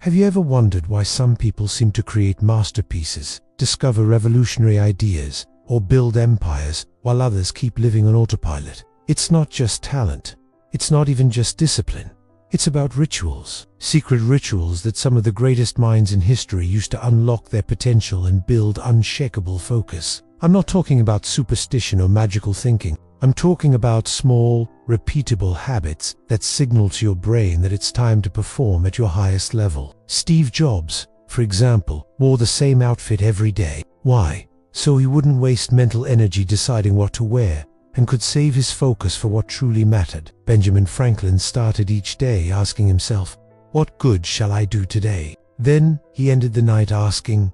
Have you ever wondered why some people seem to create masterpieces, discover revolutionary ideas, or build empires, while others keep living on autopilot? It's not just talent. It's not even just discipline. It's about rituals, secret rituals that some of the greatest minds in history used to unlock their potential and build unshakable focus. I'm not talking about superstition or magical thinking. I'm talking about small, repeatable habits that signal to your brain that it's time to perform at your highest level. Steve Jobs, for example, wore the same outfit every day. Why? So he wouldn't waste mental energy deciding what to wear, and could save his focus for what truly mattered. Benjamin Franklin started each day asking himself, "What good shall I do today?" Then he ended the night asking,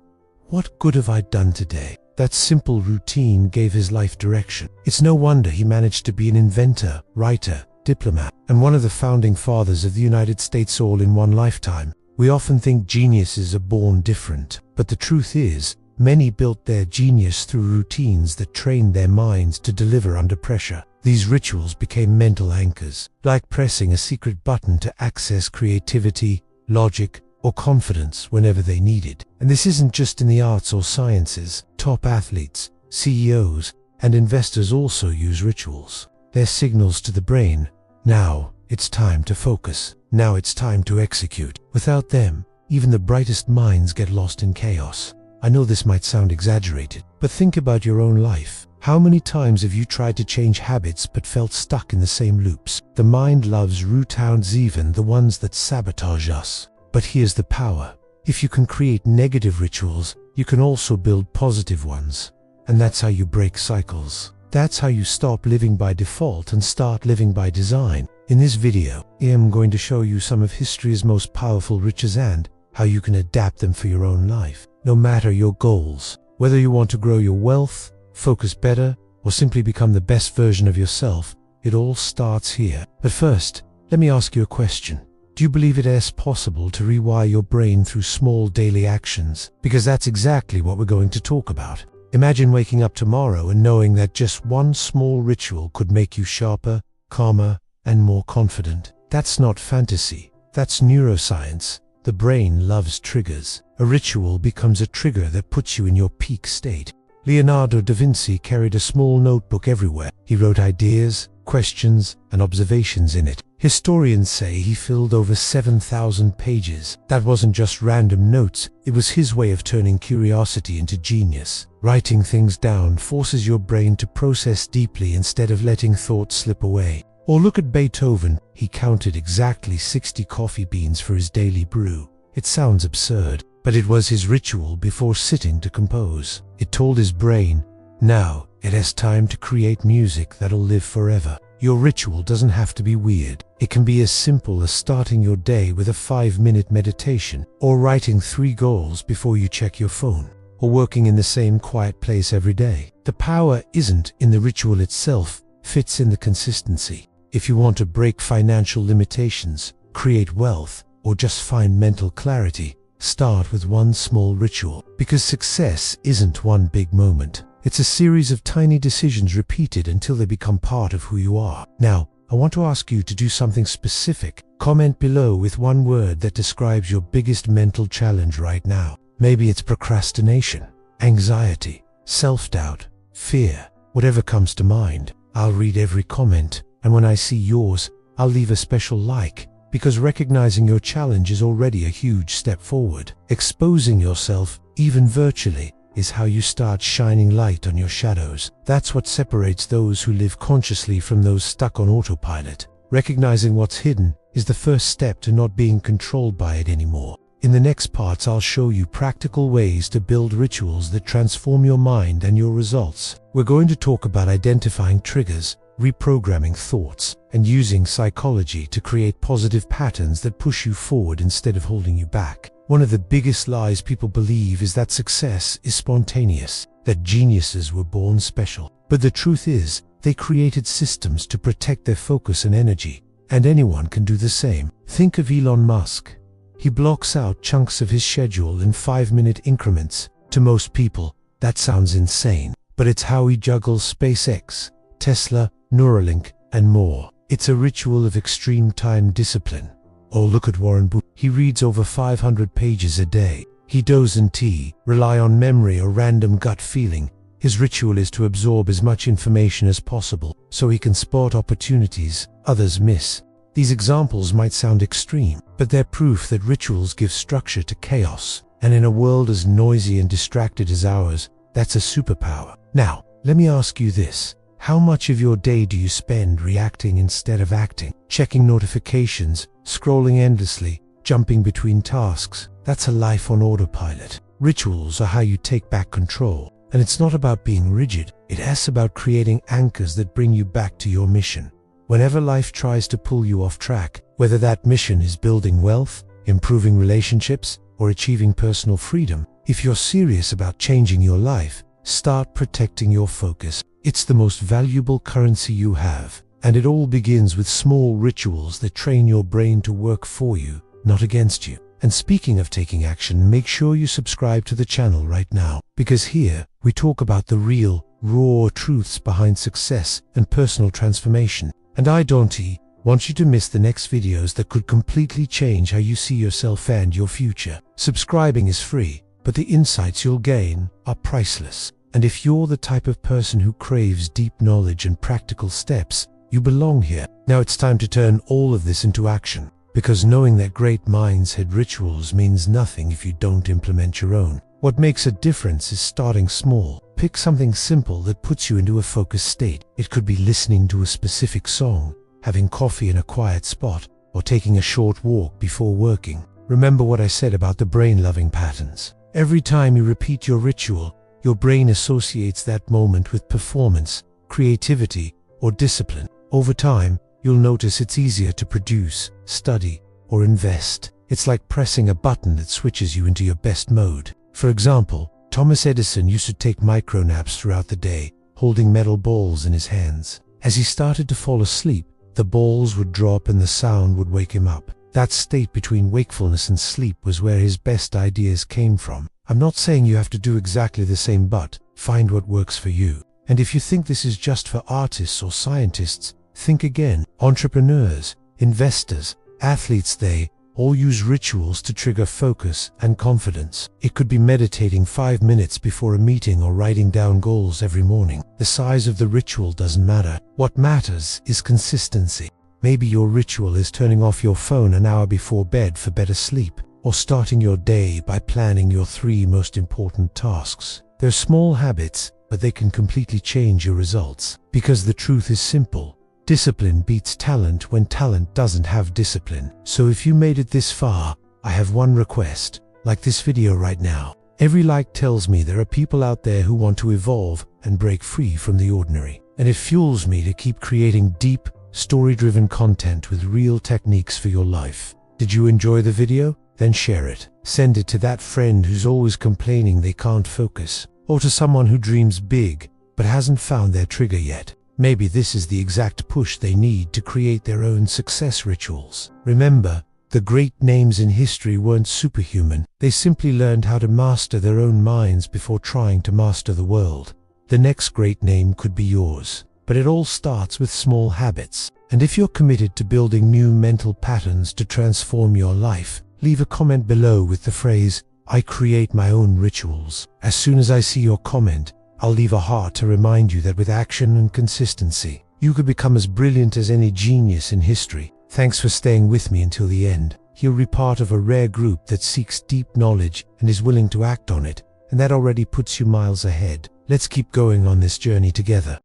"What good have I done today?" That simple routine gave his life direction. It's no wonder he managed to be an inventor, writer, diplomat, and one of the founding fathers of the United States all in one lifetime. We often think geniuses are born different, but the truth is, many built their genius through routines that trained their minds to deliver under pressure. These rituals became mental anchors, like pressing a secret button to access creativity, logic, or confidence whenever they needed. And this isn't just in the arts or sciences. Top athletes, CEOs, and investors also use rituals. They're signals to the brain. Now it's time to focus. Now it's time to execute. Without them, even the brightest minds get lost in chaos. I know this might sound exaggerated, but think about your own life. How many times have you tried to change habits but felt stuck in the same loops? The mind loves routines, even the ones that sabotage us. But here's the power. If you can create negative rituals, you can also build positive ones. And that's how you break cycles. That's how you stop living by default and start living by design. In this video, I am going to show you some of history's most powerful rituals and how you can adapt them for your own life. No matter your goals, whether you want to grow your wealth, focus better, or simply become the best version of yourself, it all starts here. But first, let me ask you a question. Do you believe it is possible to rewire your brain through small daily actions? Because that's exactly what we're going to talk about. Imagine waking up tomorrow and knowing that just one small ritual could make you sharper, calmer, and more confident. That's not fantasy. That's neuroscience. The brain loves triggers. A ritual becomes a trigger that puts you in your peak state. Leonardo da Vinci carried a small notebook everywhere. He wrote ideas, questions, and observations in it. Historians say he filled over 7,000 pages. That wasn't just random notes, it was his way of turning curiosity into genius. Writing things down forces your brain to process deeply instead of letting thoughts slip away. Or look at Beethoven. He counted exactly 60 coffee beans for his daily brew. It sounds absurd, but it was his ritual before sitting to compose. It told his brain, now it is time to create music that'll live forever. Your ritual doesn't have to be weird. It can be as simple as starting your day with a 5-minute meditation, or writing 3 goals before you check your phone, or working in the same quiet place every day. The power isn't in the ritual itself, it's in the consistency. If you want to break financial limitations, create wealth, or just find mental clarity, start with one small ritual. Because success isn't one big moment. It's a series of tiny decisions repeated until they become part of who you are. Now, I want to ask you to do something specific. Comment below with one word that describes your biggest mental challenge right now. Maybe it's procrastination, anxiety, self-doubt, fear, whatever comes to mind. I'll read every comment, and when I see yours, I'll leave a special like, because recognizing your challenge is already a huge step forward. Exposing yourself, even virtually, is how you start shining light on your shadows. That's what separates those who live consciously from those stuck on autopilot. Recognizing what's hidden is the first step to not being controlled by it anymore. In the next parts, I'll show you practical ways to build rituals that transform your mind and your results. We're going to talk about identifying triggers, reprogramming thoughts, and using psychology to create positive patterns that push you forward instead of holding you back. One of the biggest lies people believe is that success is spontaneous, that geniuses were born special. But the truth is, they created systems to protect their focus and energy, and anyone can do the same. Think of Elon Musk. He blocks out chunks of his schedule in 5-minute increments. To most people, that sounds insane, but it's how he juggles SpaceX, Tesla, Neuralink, and more. It's a ritual of extreme time discipline. Oh, look at Warren Buffett. He reads over 500 pages a day. He doesn't rely on memory or random gut feeling. His ritual is to absorb as much information as possible so he can spot opportunities others miss. These examples might sound extreme, but they're proof that rituals give structure to chaos. And in a world as noisy and distracted as ours, that's a superpower. Now, let me ask you this. How much of your day do you spend reacting instead of acting? Checking notifications, scrolling endlessly, jumping between tasks? That's a life on autopilot. Rituals are how you take back control. And it's not about being rigid. It's about creating anchors that bring you back to your mission. Whenever life tries to pull you off track, whether that mission is building wealth, improving relationships, or achieving personal freedom, if you're serious about changing your life, start protecting your focus. It's the most valuable currency you have, and it all begins with small rituals that train your brain to work for you, not against you. And speaking of taking action, make sure you subscribe to the channel right now, because here we talk about the real, raw truths behind success and personal transformation. And I don't want you to miss the next videos that could completely change how you see yourself and your future. Subscribing is free, but the insights you'll gain are priceless. And if you're the type of person who craves deep knowledge and practical steps, you belong here. Now it's time to turn all of this into action, because knowing that great minds had rituals means nothing if you don't implement your own. What makes a difference is starting small. Pick something simple that puts you into a focused state. It could be listening to a specific song, having coffee in a quiet spot, or taking a short walk before working. Remember what I said about the brain loving patterns. Every time you repeat your ritual, your brain associates that moment with performance, creativity, or discipline. Over time, you'll notice it's easier to produce, study, or invest. It's like pressing a button that switches you into your best mode. For example, Thomas Edison used to take micro naps throughout the day, holding metal balls in his hands. As he started to fall asleep, the balls would drop and the sound would wake him up. That state between wakefulness and sleep was where his best ideas came from. I'm not saying you have to do exactly the same, but find what works for you. And if you think this is just for artists or scientists, think again. Entrepreneurs, investors, athletes, they all use rituals to trigger focus and confidence. It could be meditating 5 minutes before a meeting or writing down goals every morning. The size of the ritual doesn't matter. What matters is consistency. Maybe your ritual is turning off your phone an hour before bed for better sleep, or starting your day by planning your 3 most important tasks. They're small habits, but they can completely change your results. Because the truth is simple. Discipline beats talent when talent doesn't have discipline. So if you made it this far, I have one request. Like this video right now. Every like tells me there are people out there who want to evolve and break free from the ordinary. And it fuels me to keep creating deep, story-driven content with real techniques for your life. Did you enjoy the video? Then share it. Send it to that friend who's always complaining they can't focus, or to someone who dreams big but hasn't found their trigger yet. Maybe this is the exact push they need to create their own success rituals. Remember, the great names in history weren't superhuman. They simply learned how to master their own minds before trying to master the world. The next great name could be yours. But it all starts with small habits. And if you're committed to building new mental patterns to transform your life, leave a comment below with the phrase, "I create my own rituals." As soon as I see your comment, I'll leave a heart to remind you that with action and consistency, you could become as brilliant as any genius in history. Thanks for staying with me until the end. You'll be part of a rare group that seeks deep knowledge and is willing to act on it, and that already puts you miles ahead. Let's keep going on this journey together.